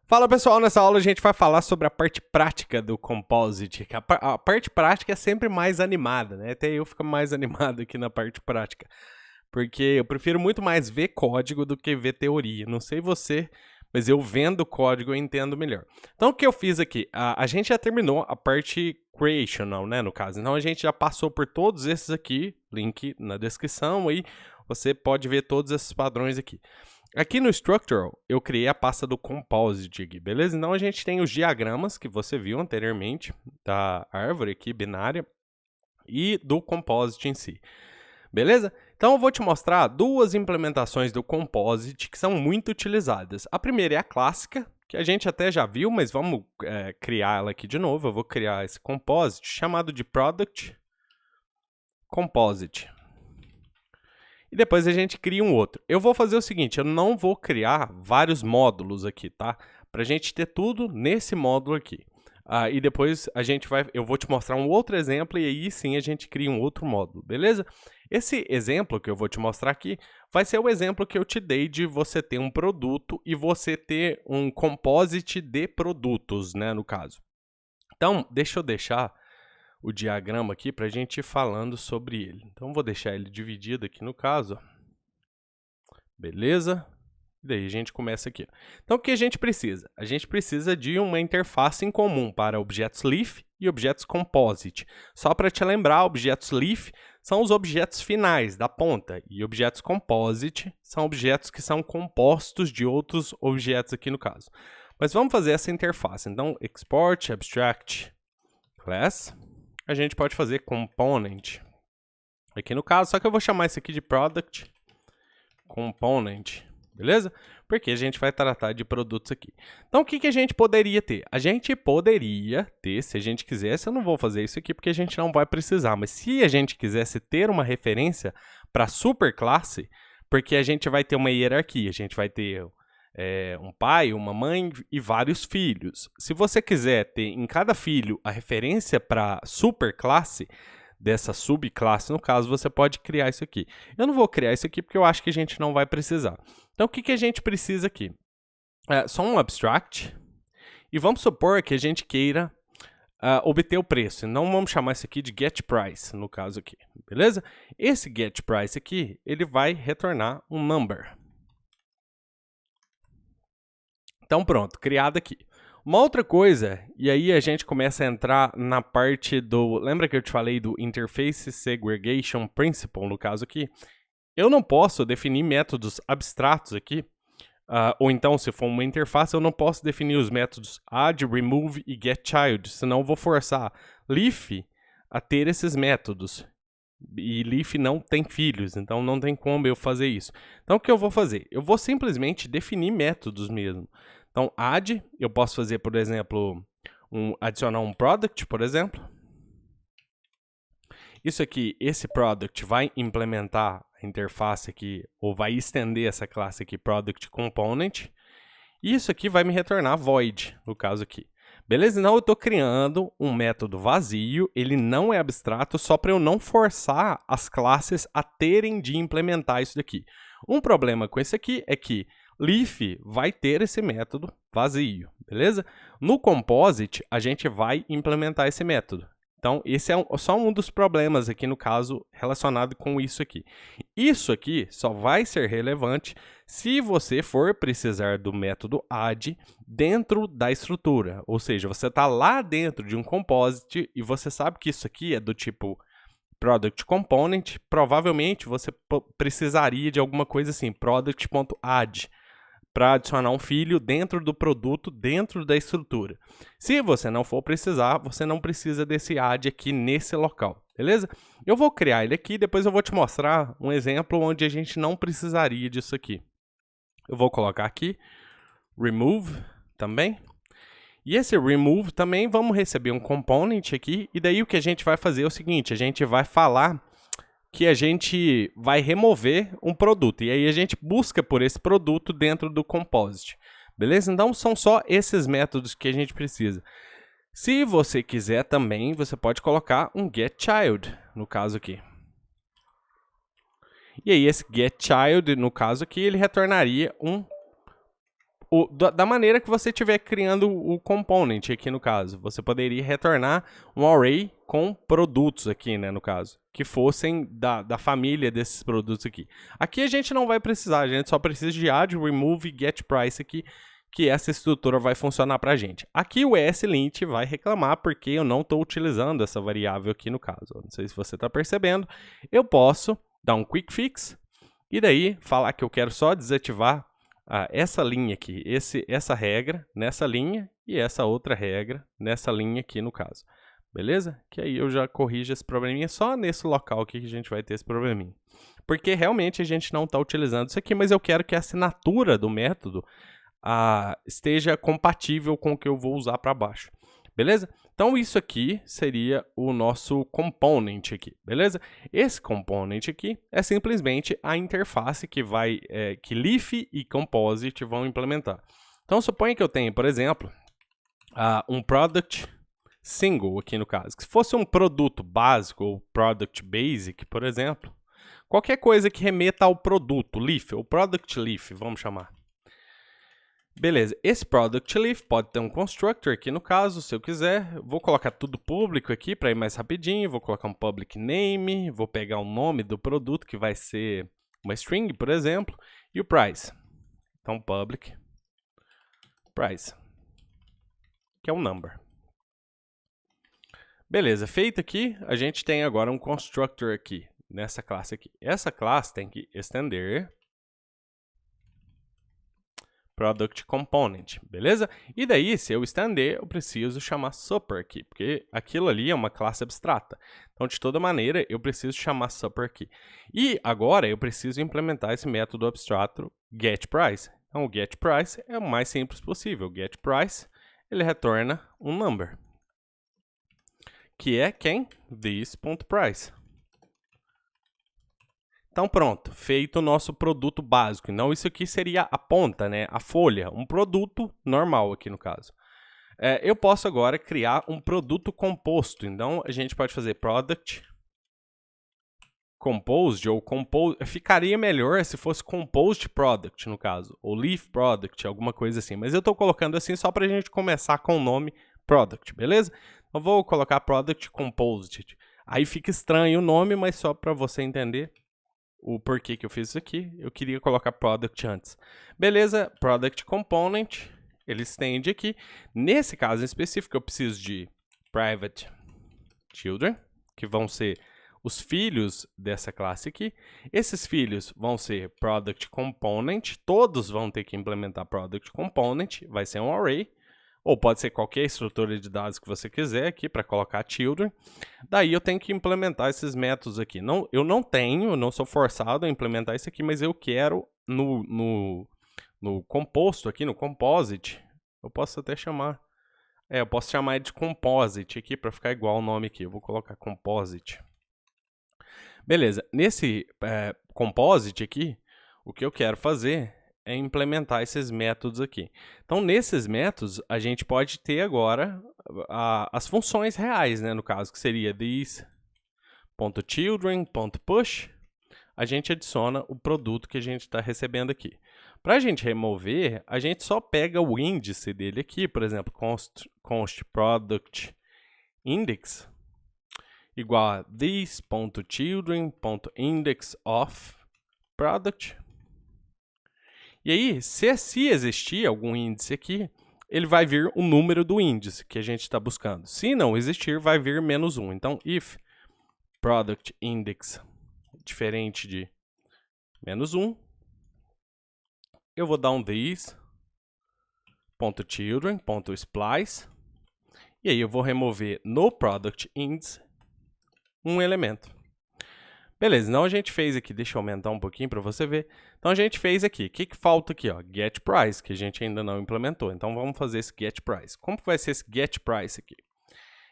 Fala pessoal, nessa aula a gente vai falar sobre a parte prática do Composite. Que a parte prática é sempre mais animada, né? Até eu fico mais animado aqui na parte prática. Porque eu prefiro muito mais ver código do que ver teoria. Não sei você, mas eu vendo código eu entendo melhor. Então o que eu fiz aqui? A gente já terminou a parte creational, né? No caso. Então a gente já passou por todos esses aqui. Link na descrição aí. Você pode ver todos esses padrões aqui. Aqui no Structural, eu criei a pasta do Composite aqui, beleza? Então a gente tem os diagramas que você viu anteriormente, da árvore aqui, binária, e do Composite em si, beleza? Então eu vou te mostrar duas implementações do Composite que são muito utilizadas. A primeira é a clássica, que a gente até já viu, mas vamos criar ela aqui de novo. Eu vou criar esse Composite chamado de Product Composite. E depois a gente cria um outro. Eu vou fazer o seguinte, eu não vou criar vários módulos aqui, tá? Pra gente ter tudo nesse módulo aqui. E depois eu vou te mostrar um outro exemplo e aí sim a gente cria um outro módulo, beleza? Esse exemplo que eu vou te mostrar aqui vai ser o exemplo que eu te dei de você ter um produto e você ter um composite de produtos, né, no caso. Então, deixa eu deixar o diagrama aqui para a gente ir falando sobre ele. Então, vou deixar ele dividido aqui no caso. Beleza? E daí a gente começa aqui. Então, o que a gente precisa? A gente precisa de uma interface em comum para objetos Leaf e objetos Composite. Só para te lembrar, objetos Leaf são os objetos finais da ponta e objetos Composite são objetos que são compostos de outros objetos aqui no caso. Mas vamos fazer essa interface. Então, export abstract class. A gente pode fazer component aqui no caso, só que eu vou chamar isso aqui de product component, beleza? Porque a gente vai tratar de produtos aqui. Então, o que a gente poderia ter? A gente poderia ter, se a gente quisesse, eu não vou fazer isso aqui porque a gente não vai precisar, mas se a gente quisesse ter uma referência para superclasse, porque a gente vai ter uma hierarquia, a gente vai ter um pai, uma mãe e vários filhos. Se você quiser ter em cada filho a referência para superclasse, dessa subclasse, no caso, você pode criar isso aqui. Eu não vou criar isso aqui porque eu acho que a gente não vai precisar. Então, o que a gente precisa aqui? Só um abstract. E vamos supor que a gente queira obter o preço. Então, vamos chamar isso aqui de getPrice, no caso aqui. Beleza? Esse getPrice aqui, ele vai retornar um number. Então pronto, criado aqui. Uma outra coisa, e aí a gente começa a entrar na parte do... Lembra que eu te falei do Interface Segregation Principle, no caso aqui? Eu não posso definir métodos abstratos aqui, ou então, se for uma interface, eu não posso definir os métodos add, remove e getChild, senão eu vou forçar Leaf a ter esses métodos. E Leaf não tem filhos, então não tem como eu fazer isso. Então, o que eu vou fazer? Eu vou simplesmente definir métodos mesmo. Então, add, eu posso fazer, por exemplo, adicionar um product, por exemplo. Isso aqui, esse product vai implementar a interface aqui, ou vai estender essa classe aqui, product component. E isso aqui vai me retornar void, no caso aqui. Beleza? Então, eu estou criando um método vazio, ele não é abstrato, só para eu não forçar as classes a terem de implementar isso daqui. Um problema com esse aqui é que Leaf vai ter esse método vazio, beleza? No Composite, a gente vai implementar esse método. Então, esse é só um dos problemas aqui, no caso, relacionado com isso aqui. Isso aqui só vai ser relevante se você for precisar do método add dentro da estrutura. Ou seja, você está lá dentro de um composite e você sabe que isso aqui é do tipo product component. Provavelmente, você precisaria de alguma coisa assim, product.add, para adicionar um filho dentro do produto, dentro da estrutura. Se você não for precisar, você não precisa desse add aqui nesse local, beleza? Eu vou criar ele aqui, depois eu vou te mostrar um exemplo onde a gente não precisaria disso aqui. Eu vou colocar aqui, remove também. E esse remove também, vamos receber um component aqui, e daí o que a gente vai fazer é o seguinte, a gente vai falar que a gente vai remover um produto. E aí a gente busca por esse produto dentro do Composite. Beleza? Então, são só esses métodos que a gente precisa. Se você quiser também, você pode colocar um getChild, no caso aqui. E aí, esse getChild, no caso aqui, ele retornaria um Da maneira que você estiver criando o component aqui no caso. Você poderia retornar um array com produtos aqui, né, no caso, que fossem da família desses produtos aqui. Aqui a gente não vai precisar, a gente só precisa de add, remove e get price aqui, que essa estrutura vai funcionar para a gente. Aqui o ESLint vai reclamar porque eu não estou utilizando essa variável aqui no caso. Não sei se você está percebendo. Eu posso dar um quick fix e daí falar que eu quero só desativar essa linha aqui, essa regra nessa linha e essa outra regra nessa linha aqui no caso. Beleza? Que aí eu já corrijo esse probleminha só nesse local aqui que a gente vai ter esse probleminha. Porque realmente a gente não está utilizando isso aqui, mas eu quero que a assinatura do método esteja compatível com o que eu vou usar para baixo. Beleza? Então isso aqui seria o nosso component aqui, beleza? Esse component aqui é simplesmente a interface que que Leaf e Composite vão implementar. Então suponha que eu tenha, por exemplo, um product single aqui no caso. Se fosse um produto básico ou product basic, por exemplo, qualquer coisa que remeta ao produto Leaf, ou product Leaf, vamos chamar. Beleza, esse product leaf pode ter um constructor aqui no caso, se eu quiser. Vou colocar tudo público aqui para ir mais rapidinho. Vou colocar um public name, vou pegar o nome do produto, que vai ser uma string, por exemplo, e o price. Então, public price, que é um number. Beleza, feito aqui, a gente tem agora um constructor aqui, nessa classe aqui. Essa classe tem que estender product component, beleza? E daí, se eu estender, eu preciso chamar super aqui, porque aquilo ali é uma classe abstrata. Então, de toda maneira, eu preciso chamar super aqui. E agora, eu preciso implementar esse método abstrato getPrice. Então, o getPrice é o mais simples possível. getPrice, ele retorna um number, que é quem? This.price. Então pronto, feito o nosso produto básico. Então isso aqui seria a ponta, né? A folha, um produto normal aqui no caso. Eu posso agora criar um produto composto. Então a gente pode fazer product composed ou composed. Ficaria melhor se fosse composed product no caso, ou leaf product, alguma coisa assim. Mas eu estou colocando assim só para a gente começar com o nome product, beleza? Então vou colocar product composed. Aí fica estranho o nome, mas só para você entender o porquê que eu fiz isso aqui, eu queria colocar product antes. Beleza, product component, ele estende aqui. Nesse caso em específico, eu preciso de private children, que vão ser os filhos dessa classe aqui. Esses filhos vão ser product component, todos vão ter que implementar product component, vai ser um array, ou pode ser qualquer estrutura de dados que você quiser aqui para colocar children. Daí eu tenho que implementar esses métodos aqui. Eu não sou forçado a implementar isso aqui, mas eu quero no composto aqui, no composite, eu posso até chamar, eu posso chamar de composite aqui para ficar igual o nome aqui. Eu vou colocar composite. Beleza, nesse composite aqui, o que eu quero fazer é implementar esses métodos aqui. Então, nesses métodos, a gente pode ter agora as funções reais, né? No caso, que seria this.children.push, a gente adiciona o produto que a gente está recebendo aqui. Para a gente remover, a gente só pega o índice dele aqui, por exemplo, const product index igual a this.children.index of product. E aí, se existir algum índice aqui, ele vai vir o número do índice que a gente está buscando. Se não existir, vai vir -1. Então, if product index diferente de -1, eu vou dar um this.children.splice, e aí eu vou remover no product index um elemento. Beleza, então a gente fez aqui, deixa eu aumentar um pouquinho para você ver. Então a gente fez aqui, o que falta aqui? Ó? Get price, que a gente ainda não implementou. Então vamos fazer esse get price. Como que vai ser esse get price aqui?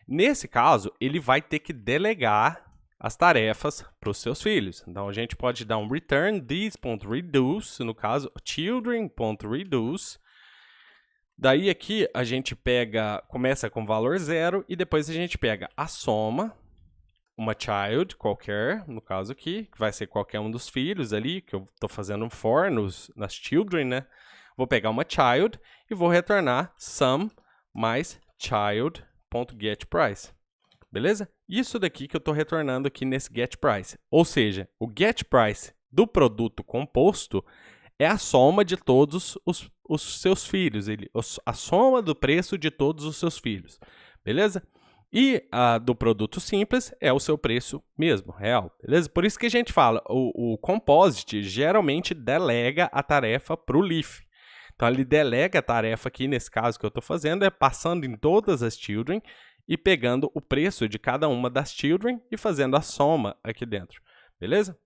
Nesse caso, ele vai ter que delegar as tarefas para os seus filhos. Então a gente pode dar um return this.reduce, no caso children.reduce. Daí aqui a gente começa com valor 0 e depois a gente pega a soma, uma child qualquer, no caso aqui, que vai ser qualquer um dos filhos ali, que eu estou fazendo um for nas children, né? Vou pegar uma child e vou retornar sum mais child.getPrice. Beleza? Isso daqui que eu estou retornando aqui nesse getPrice. Ou seja, o getPrice do produto composto é a soma de todos os seus filhos. A soma do preço de todos os seus filhos. Beleza? E a do produto simples é o seu preço mesmo, real. Beleza? Por isso que a gente fala, o composite geralmente delega a tarefa para o leaf. Então, ele delega a tarefa aqui, nesse caso que eu estou fazendo, é passando em todas as children e pegando o preço de cada uma das children e fazendo a soma aqui dentro. Beleza?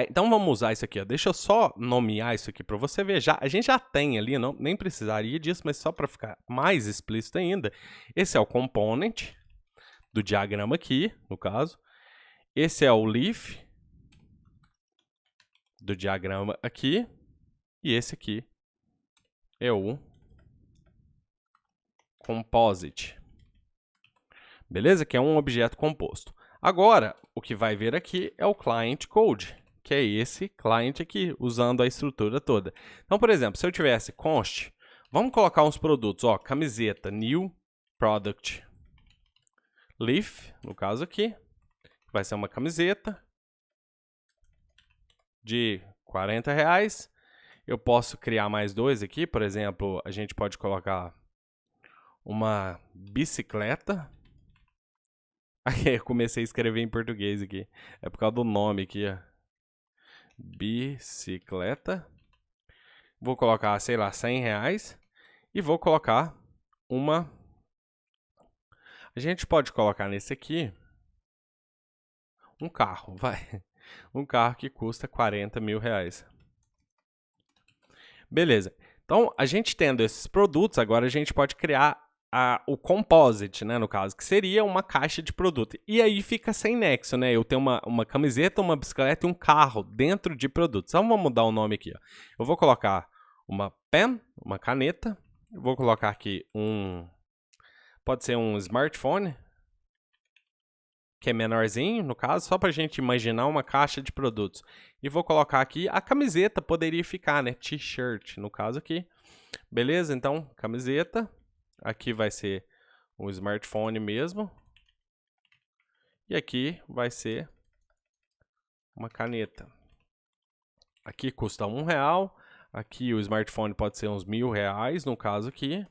Então, vamos usar isso aqui. Ó. Deixa eu só nomear isso aqui para você ver. A gente já tem ali, nem precisaria disso, mas só para ficar mais explícito ainda. Esse é o component do diagrama aqui, no caso. Esse é o leaf do diagrama aqui. E esse aqui é o composite. Beleza? Que é um objeto composto. Agora, o que vai ver aqui é o client code, que é esse client aqui, usando a estrutura toda. Então, por exemplo, se eu tivesse const, vamos colocar uns produtos, ó, camiseta, new product leaf, no caso aqui, vai ser uma camiseta de R$40. Eu posso criar mais dois aqui, por exemplo, a gente pode colocar uma bicicleta. Aqui, eu comecei a escrever em português aqui. É por causa do nome aqui, ó. Bicicleta. Vou colocar, sei lá, R$100. E vou colocar uma... A gente pode colocar nesse aqui um carro, vai. Um carro que custa R$40 mil. Beleza. Então, a gente tendo esses produtos, agora a gente pode criar o composite, né, no caso, que seria uma caixa de produto. E aí fica sem nexo, né? Eu tenho uma camiseta, uma bicicleta e um carro dentro de produtos. Então, vamos mudar o nome aqui. Ó. Eu vou colocar uma pen, uma caneta. Eu vou colocar aqui pode ser um smartphone, que é menorzinho, no caso, só para a gente imaginar uma caixa de produtos. E vou colocar aqui, a camiseta poderia ficar, né? T-shirt, no caso aqui. Beleza? Então, camiseta. Aqui vai ser um smartphone mesmo. E aqui vai ser uma caneta. Aqui custa R$1. Aqui o smartphone pode ser uns R$1.000, no caso aqui.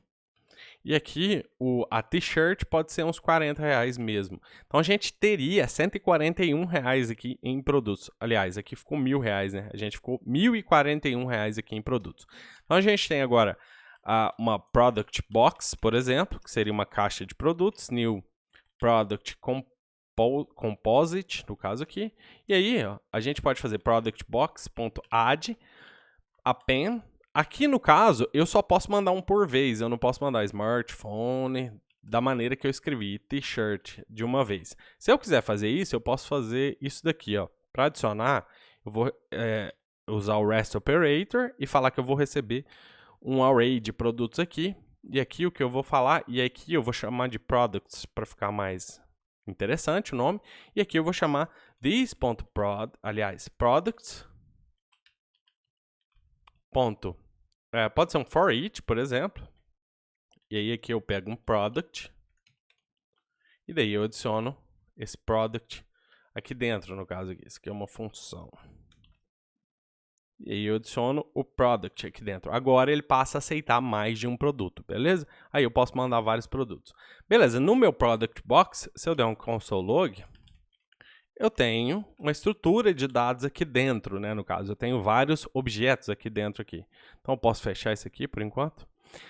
E aqui a t-shirt pode ser uns R$40 mesmo. Então a gente teria R$141 aqui em produtos. Aliás, aqui ficou R$1.000, né? A gente ficou R$1.041 aqui em produtos. Então a gente tem agora uma product box, por exemplo, que seria uma caixa de produtos, new product composite, no caso aqui. E aí, ó, a gente pode fazer product box.add append. Aqui no caso, eu só posso mandar um por vez, eu não posso mandar smartphone da maneira que eu escrevi, t-shirt de uma vez. Se eu quiser fazer isso, eu posso fazer isso daqui, ó. Para adicionar, eu vou usar o REST operator e falar que eu vou receber um array de produtos aqui, e aqui o que eu vou falar, e aqui eu vou chamar de products para ficar mais interessante o nome, e aqui eu vou chamar this.prod, aliás, products. Pode ser um for each, por exemplo, e aí aqui eu pego um product, e daí eu adiciono esse product aqui dentro, no caso aqui, isso aqui é uma função. E aí eu adiciono o product aqui dentro. Agora ele passa a aceitar mais de um produto, beleza? Aí eu posso mandar vários produtos. Beleza, no meu product box, se eu der um console log, eu tenho uma estrutura de dados aqui dentro, né? No caso, eu tenho vários objetos aqui dentro aqui. Então eu posso fechar isso aqui por enquanto.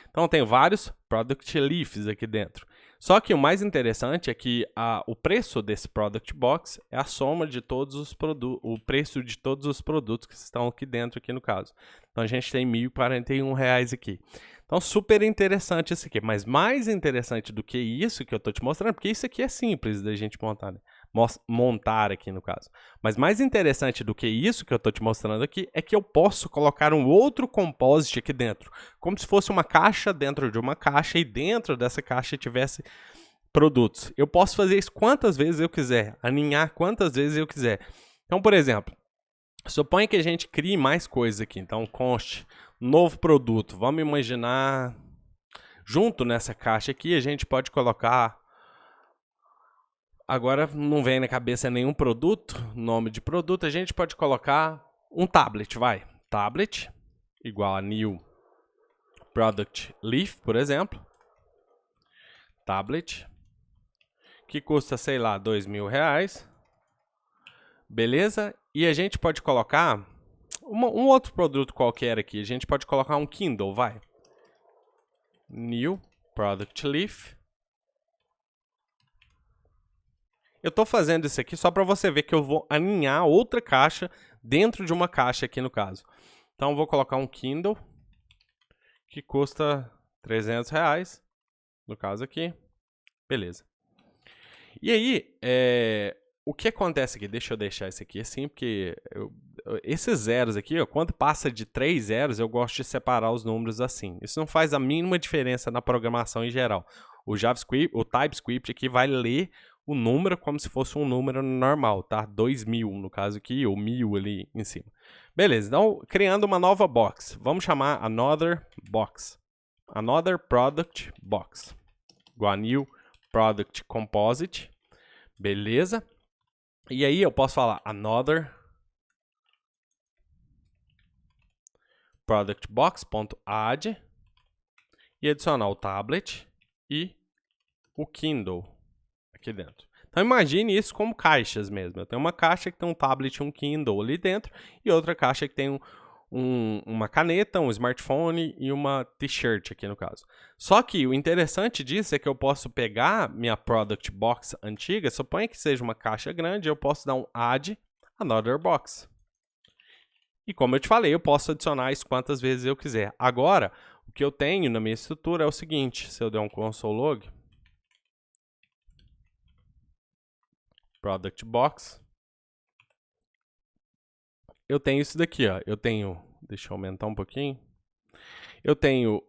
Então eu tenho vários product leaves aqui dentro. Só que o mais interessante é que o preço desse product box é a soma de todos os produtos, o preço de todos os produtos que estão aqui dentro, aqui no caso. Então a gente tem R$1.041 aqui. Então super interessante isso aqui, mas mais interessante do que isso que eu estou te mostrando, porque isso aqui é simples da gente montar, né? Montar aqui no caso. Mas mais interessante do que isso que eu estou te mostrando aqui é que eu posso colocar um outro composite aqui dentro, como se fosse uma caixa dentro de uma caixa e dentro dessa caixa tivesse produtos. Eu posso fazer isso quantas vezes eu quiser, aninhar quantas vezes eu quiser. Então, por exemplo, suponha que a gente crie mais coisas aqui. Então, const Novo produto. Vamos imaginar, junto nessa caixa aqui, a gente pode colocar... Agora não vem na cabeça nenhum produto, nome de produto, a gente pode colocar um tablet, vai. Tablet, igual a new product leaf, por exemplo. Tablet, que custa, sei lá, R$2.000. Beleza? E a gente pode colocar um outro produto qualquer aqui. A gente pode colocar um Kindle, vai. New product leaf. Eu estou fazendo isso aqui só para você ver que eu vou aninhar outra caixa dentro de uma caixa aqui no caso. Então eu vou colocar um Kindle que custa R$300, no caso aqui. Beleza. E aí, o que acontece aqui? Deixa eu deixar isso aqui assim, porque esses zeros aqui, ó, quando passa de 3 zeros, eu gosto de separar os números assim. Isso não faz a mínima diferença na programação em geral. O JavaScript, o TypeScript aqui vai ler o número como se fosse um número normal, tá? 2.000 no caso aqui, ou 1.000 ali em cima. Beleza, então criando uma nova box. Vamos chamar Another Box. Another Product Box. Igual a New Product Composite. Beleza. E aí eu posso falar Another Product Box.add e adicionar o tablet e o Kindle aqui dentro. Então imagine isso como caixas mesmo. Eu tenho uma caixa que tem um tablet e um Kindle ali dentro e outra caixa que tem uma caneta, um smartphone e uma t-shirt aqui no caso. Só que o interessante disso é que eu posso pegar minha Product Box antiga, suponha que seja uma caixa grande, eu posso dar um Add Another Box. E como eu te falei, eu posso adicionar isso quantas vezes eu quiser. Agora, o que eu tenho na minha estrutura é o seguinte, se eu der um console log, Product Box, eu tenho isso daqui, ó. Eu tenho, deixa eu aumentar um pouquinho. Eu tenho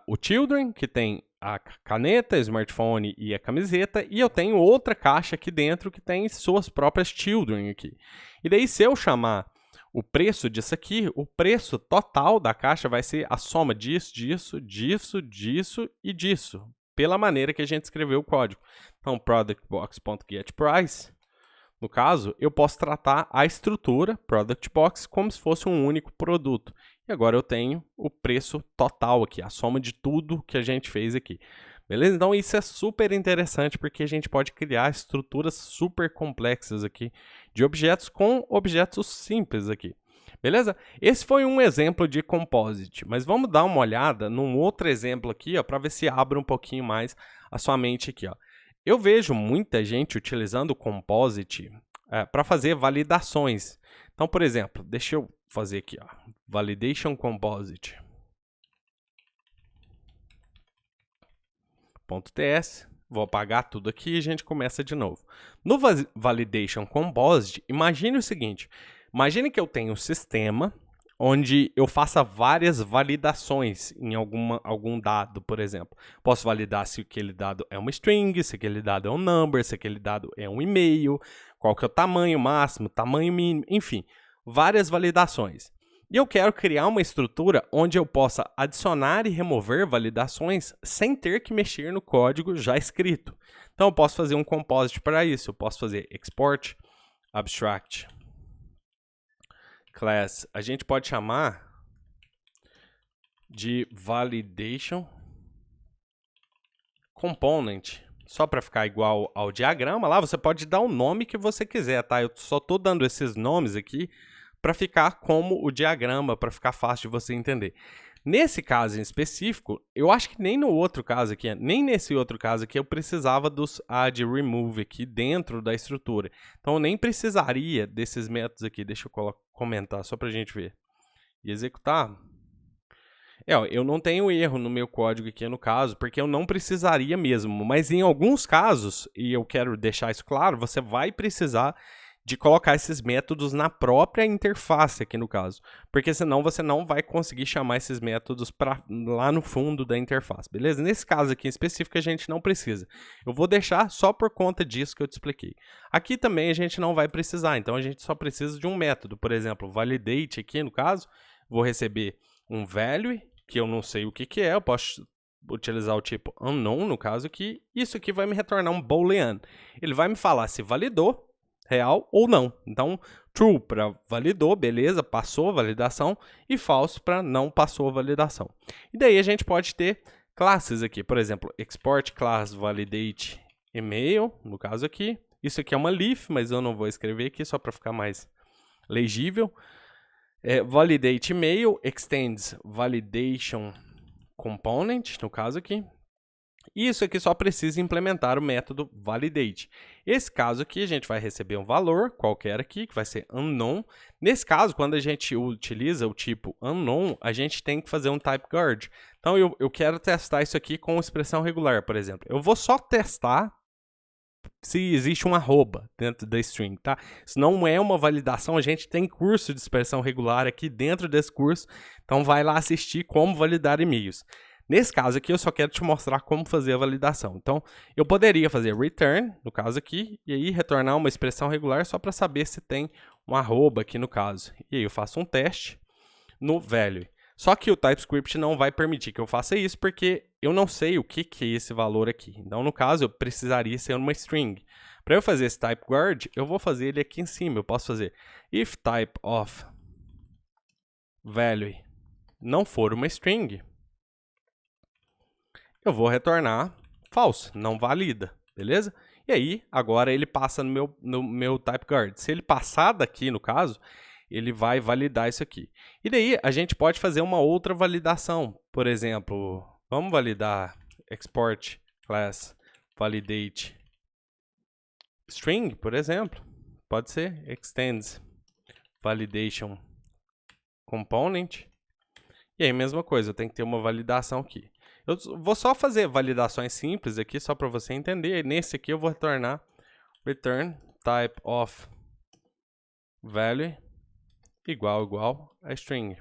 o Children, que tem a caneta, o smartphone e a camiseta. E eu tenho outra caixa aqui dentro que tem suas próprias Children aqui. E daí, se eu chamar o preço disso aqui, o preço total da caixa vai ser a soma disso, disso, disso, disso e disso. Pela maneira que a gente escreveu o código. Então, productbox.getPrice. No caso, eu posso tratar a estrutura Product Box como se fosse um único produto. E agora eu tenho o preço total aqui, a soma de tudo que a gente fez aqui. Beleza? Então isso é super interessante porque a gente pode criar estruturas super complexas aqui de objetos com objetos simples aqui. Beleza? Esse foi um exemplo de Composite, mas vamos dar uma olhada num outro exemplo aqui para ver se abre um pouquinho mais a sua mente aqui. Ó. Eu vejo muita gente utilizando o Composite para fazer validações. Então, por exemplo, deixa eu fazer aqui, ó, Validation Composite. .ts, vou apagar tudo aqui e a gente começa de novo. No Validation Composite, imagine o seguinte, imagine que eu tenho um sistema onde eu faça várias validações em algum dado, por exemplo. Posso validar se aquele dado é uma string, se aquele dado é um number, se aquele dado é um e-mail, qual que é o tamanho máximo, tamanho mínimo, enfim, várias validações. E eu quero criar uma estrutura onde eu possa adicionar e remover validações sem ter que mexer no código já escrito. Então eu posso fazer um composite para isso, eu posso fazer export, abstract, class, a gente pode chamar de validation component, só para ficar igual ao diagrama lá, você pode dar o nome que você quiser, tá? Eu só estou dando esses nomes aqui para ficar como o diagrama, para ficar fácil de você entender. Nesse caso em específico, eu acho que nem no outro caso aqui, nem nesse outro caso aqui eu precisava dos add remove aqui dentro da estrutura. Então eu nem precisaria desses métodos aqui. Deixa eu comentar só para a gente ver. E executar. Eu não tenho erro no meu código aqui no caso, porque eu não precisaria mesmo. Mas em alguns casos, e eu quero deixar isso claro, você vai precisar de colocar esses métodos na própria interface aqui no caso, porque senão você não vai conseguir chamar esses métodos lá no fundo da interface, beleza? Nesse caso aqui em específico a gente não precisa. Eu vou deixar só por conta disso que eu te expliquei. Aqui também a gente não vai precisar, então a gente só precisa de um método, por exemplo, validate aqui no caso, vou receber um value, que eu não sei o que é, eu posso utilizar o tipo unknown, no caso aqui. Isso aqui vai me retornar um boolean. Ele vai me falar se validou, real ou não. Então, true para validou, beleza, passou a validação, e false para não passou a validação. E daí a gente pode ter classes aqui, por exemplo, export class validate email, no caso aqui. Isso aqui é uma leaf, mas eu não vou escrever aqui só para ficar mais legível. Validate email extends validation component, no caso aqui. Isso aqui só precisa implementar o método validate. Esse caso aqui, a gente vai receber um valor qualquer aqui, que vai ser unknown. Nesse caso, quando a gente utiliza o tipo unknown, a gente tem que fazer um type guard. Então, eu quero testar isso aqui com expressão regular, por exemplo. Eu vou só testar se existe um arroba dentro da string, tá? Isso não é uma validação, a gente tem curso de expressão regular aqui dentro desse curso, então vai lá assistir como validar e-mails. Nesse caso aqui, eu só quero te mostrar como fazer a validação. Então, eu poderia fazer return, no caso aqui, e aí retornar uma expressão regular só para saber se tem um arroba aqui no caso. E aí eu faço um teste no value. Só que o TypeScript não vai permitir que eu faça isso, porque eu não sei o que é esse valor aqui. Então, no caso, eu precisaria ser uma string. Para eu fazer esse type guard, eu vou fazer ele aqui em cima. Eu posso fazer if type of value não for uma string, eu vou retornar false, não valida, beleza? E aí, agora ele passa no meu type guard. Se ele passar daqui, no caso, ele vai validar isso aqui. E daí, a gente pode fazer uma outra validação. Por exemplo, vamos validar export class validate string, por exemplo. Pode ser extends validation component. E aí, mesma coisa, eu tenho que ter uma validação aqui. Eu vou só fazer validações simples aqui, só para você entender. Nesse aqui eu vou retornar return type of value igual a string.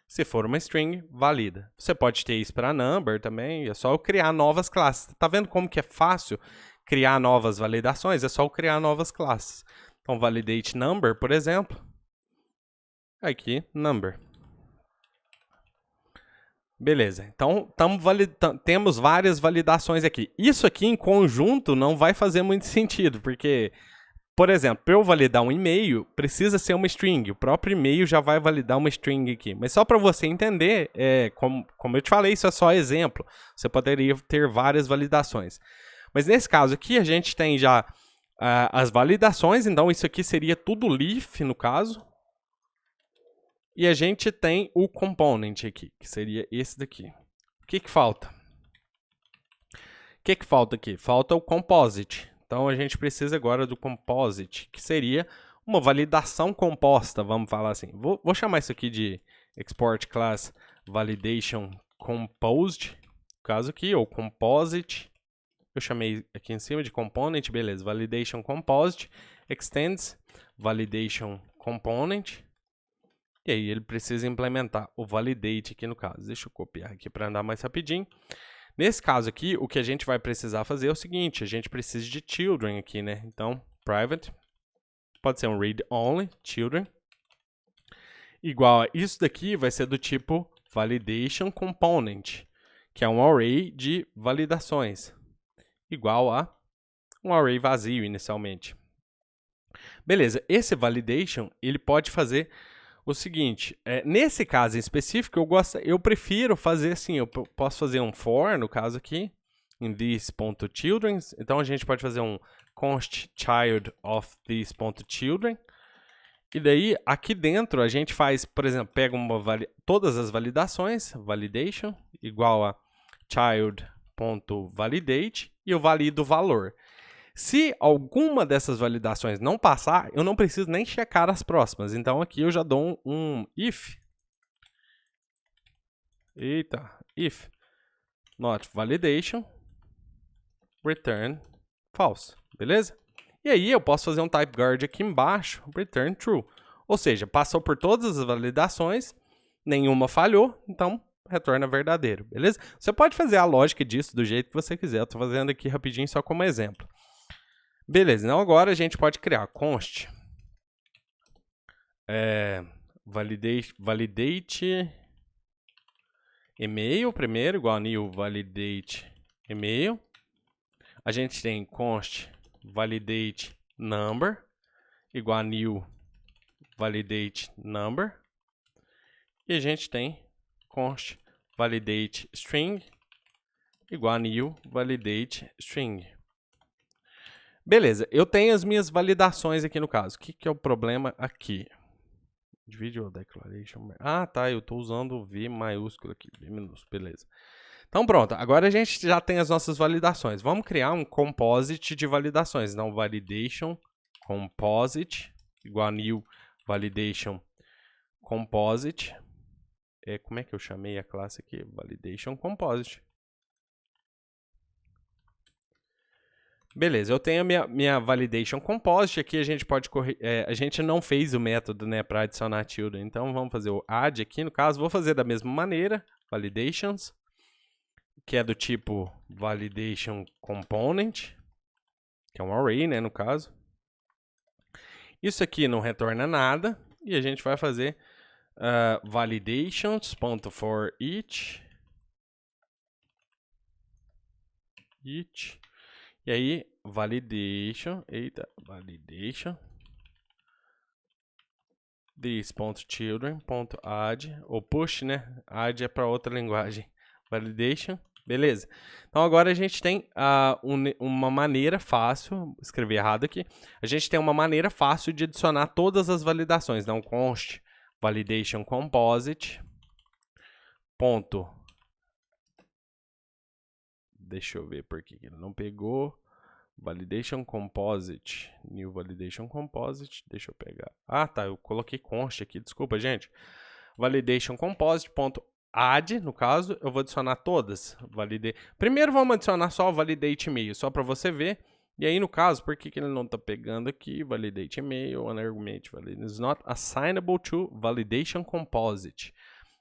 Se for uma string, valida. Você pode ter isso para number também, é só eu criar novas classes. Tá vendo como que é fácil criar novas validações? É só eu criar novas classes. Então, validate number, por exemplo. Aqui, number. Beleza, então temos várias validações aqui. Isso aqui em conjunto não vai fazer muito sentido, porque, por exemplo, para eu validar um e-mail, precisa ser uma string. O próprio e-mail já vai validar uma string aqui. Mas só para você entender, como eu te falei, isso é só exemplo. Você poderia ter várias validações. Mas nesse caso aqui, a gente tem já as validações, então isso aqui seria tudo leaf, no caso. E a gente tem o component aqui, que seria esse daqui. O que falta? O que falta aqui? Falta o composite. Então, a gente precisa agora do composite, que seria uma validação composta, vamos falar assim. Vou chamar isso aqui de export class validation composed, no caso aqui, ou composite. Eu chamei aqui em cima de component, beleza. Validation composite, extends validation component. E aí ele precisa implementar o validate aqui no caso. Deixa eu copiar aqui para andar mais rapidinho. Nesse caso aqui, o que a gente vai precisar fazer é o seguinte, a gente precisa de children aqui, né? Então, private, pode ser um read-only, children, igual a isso daqui vai ser do tipo validation component, que é um array de validações, igual a um array vazio inicialmente. Beleza, esse validation, ele pode fazer o seguinte, nesse caso em específico, eu prefiro fazer assim, eu posso fazer um for, no caso aqui, em this.children, então a gente pode fazer um const child of this.children, e daí aqui dentro a gente faz, por exemplo, pega todas as validações, validation, igual a child.validate, e eu valido o valor. Se alguma dessas validações não passar, eu não preciso nem checar as próximas. Então, aqui eu já dou um if. If not validation, return false. Beleza? E aí, eu posso fazer um type guard aqui embaixo, return true. Ou seja, passou por todas as validações, nenhuma falhou, então retorna verdadeiro. Beleza? Você pode fazer a lógica disso do jeito que você quiser. Eu estou fazendo aqui rapidinho só como exemplo. Beleza, então agora a gente pode criar const validate e-mail primeiro, igual a new validate e-mail. A gente tem const validate number, igual a new validate number. E a gente tem const validate string, igual a new validate string. Beleza, eu tenho as minhas validações aqui no caso. O que é o problema aqui? Individual declaration. Ah, tá, eu estou usando o V maiúsculo aqui, V minúsculo, beleza. Então pronto, agora a gente já tem as nossas validações. Vamos criar um composite de validações. Então, validation composite, igual a new validation composite. Como é que eu chamei a classe aqui? Validation composite. Beleza, eu tenho a minha validation composite. Aqui a gente pode correr. A gente não fez o método, né, para adicionar tilde. Então vamos fazer o add aqui. No caso, vou fazer da mesma maneira. Validations, que é do tipo validation component, que é um array, né, no caso. Isso aqui não retorna nada. E a gente vai fazer validations.forEach. E aí, validation this.children.add, ou push, né? Add é para outra linguagem. Validation, beleza. Então, agora a gente tem uma maneira fácil, escrevi errado aqui, a gente tem uma maneira fácil de adicionar todas as validações. Então, const validation composite, ponto. Deixa eu ver por que ele não pegou. Validation composite, new validation composite, deixa eu pegar. Ah, tá, eu coloquei const aqui, desculpa, gente. Validation composite.add, no caso, eu vou adicionar todas. Primeiro vamos adicionar só o validate email, só para você ver. E aí, no caso, por que ele não está pegando aqui? Validate email, argument validate is not assignable to validation composite.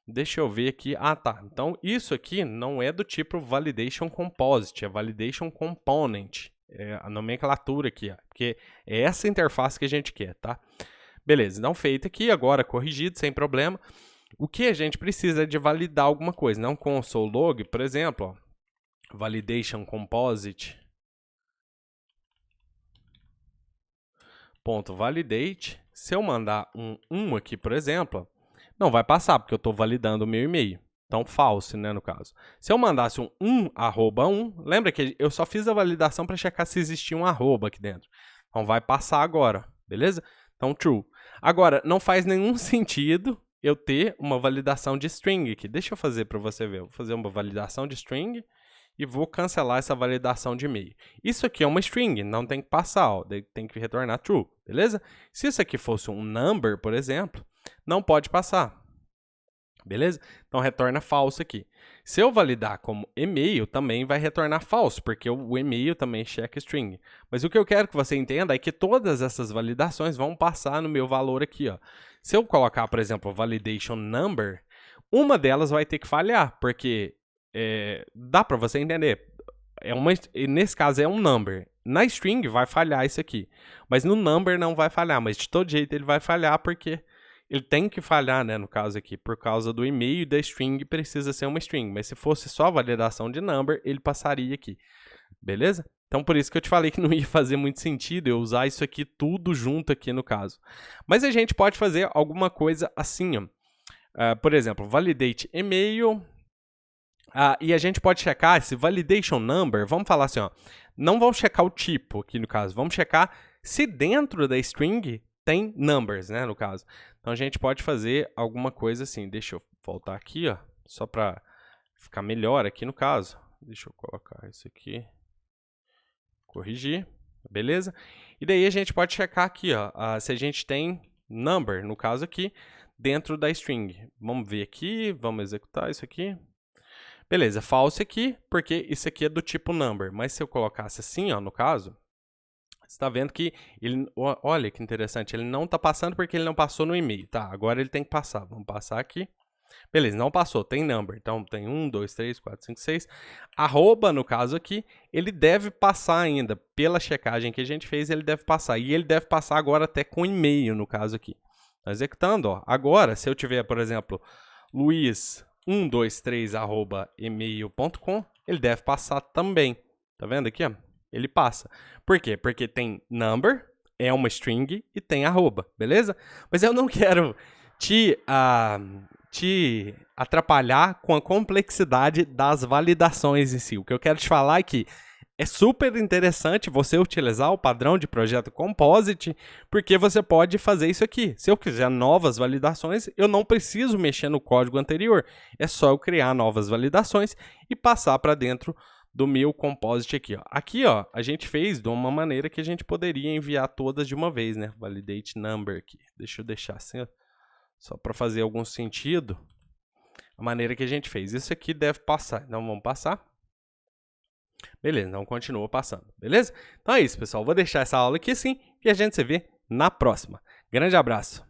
Deixa eu ver aqui. Ah, tá. Então, isso aqui não é do tipo validation composite, é validation component. É a nomenclatura aqui, ó, porque é essa interface que a gente quer, tá? Beleza, então feito aqui, agora corrigido, sem problema. O que a gente precisa é de validar alguma coisa, não console log, por exemplo, ó, validation composite .validate. Se eu mandar um aqui, por exemplo, não vai passar, porque eu estou validando o meu e-mail. Então, false, né, no caso. Se eu mandasse arroba 1, lembra que eu só fiz a validação para checar se existia um arroba aqui dentro. Então, vai passar agora, beleza? Então, true. Agora, não faz nenhum sentido eu ter uma validação de string aqui. Deixa eu fazer para você ver. Eu vou fazer uma validação de string e vou cancelar essa validação de e-mail. Isso aqui é uma string, não tem que passar, ó, tem que retornar true, beleza? Se isso aqui fosse um number, por exemplo, não pode passar. Beleza? Então, retorna falso aqui. Se eu validar como e-mail, também vai retornar falso, porque o e-mail também checa string. Mas o que eu quero que você entenda é que todas essas validações vão passar no meu valor aqui, ó. Se eu colocar, por exemplo, validation number, uma delas vai ter que falhar, porque dá para você entender. Nesse caso é um number. Na string vai falhar isso aqui, mas no number não vai falhar, mas de todo jeito ele vai falhar porque ele tem que falhar, né, no caso aqui, por causa do e-mail da string precisa ser uma string, mas se fosse só a validação de number, ele passaria aqui, beleza? Então, por isso que eu te falei que não ia fazer muito sentido eu usar isso aqui tudo junto aqui no caso. Mas a gente pode fazer alguma coisa assim, ó. Por exemplo, validate email, e a gente pode checar esse validation number, vamos falar assim, ó, não vamos checar o tipo aqui no caso, vamos checar se dentro da string tem numbers, né, no caso. Então, a gente pode fazer alguma coisa assim. Deixa eu voltar aqui, ó, só para ficar melhor aqui no caso. Deixa eu colocar isso aqui. Corrigir, beleza? E daí a gente pode checar aqui, ó, se a gente tem number, no caso aqui, dentro da string. Vamos ver aqui, vamos executar isso aqui. Beleza, false aqui, porque isso aqui é do tipo number. Mas se eu colocasse assim, ó, no caso, você está vendo que ele, olha que interessante, ele não está passando porque ele não passou no e-mail, tá? Agora ele tem que passar, vamos passar aqui. Beleza, não passou, tem number, então tem 1, 2, 3, 4, 5, 6. Arroba, no caso aqui, ele deve passar ainda, pela checagem que a gente fez, ele deve passar. E ele deve passar agora até com e-mail, no caso aqui. Tá executando, ó. Agora, se eu tiver, por exemplo, Luiz 123@email.com, ele deve passar também. Tá vendo aqui, ó? Ele passa. Por quê? Porque tem number, é uma string e tem arroba, beleza? Mas eu não quero te atrapalhar com a complexidade das validações em si. O que eu quero te falar é que é super interessante você utilizar o padrão de projeto Composite, porque você pode fazer isso aqui. Se eu quiser novas validações, eu não preciso mexer no código anterior. É só eu criar novas validações e passar para dentro do meu Composite aqui. Aqui, ó, a gente fez de uma maneira que a gente poderia enviar todas de uma vez, né? Validate number aqui. Deixa eu deixar assim, ó, só para fazer algum sentido. A maneira que a gente fez. Isso aqui deve passar. Então, vamos passar. Beleza, então continua passando, beleza? Então é isso, pessoal. Vou deixar essa aula aqui assim e a gente se vê na próxima. Grande abraço!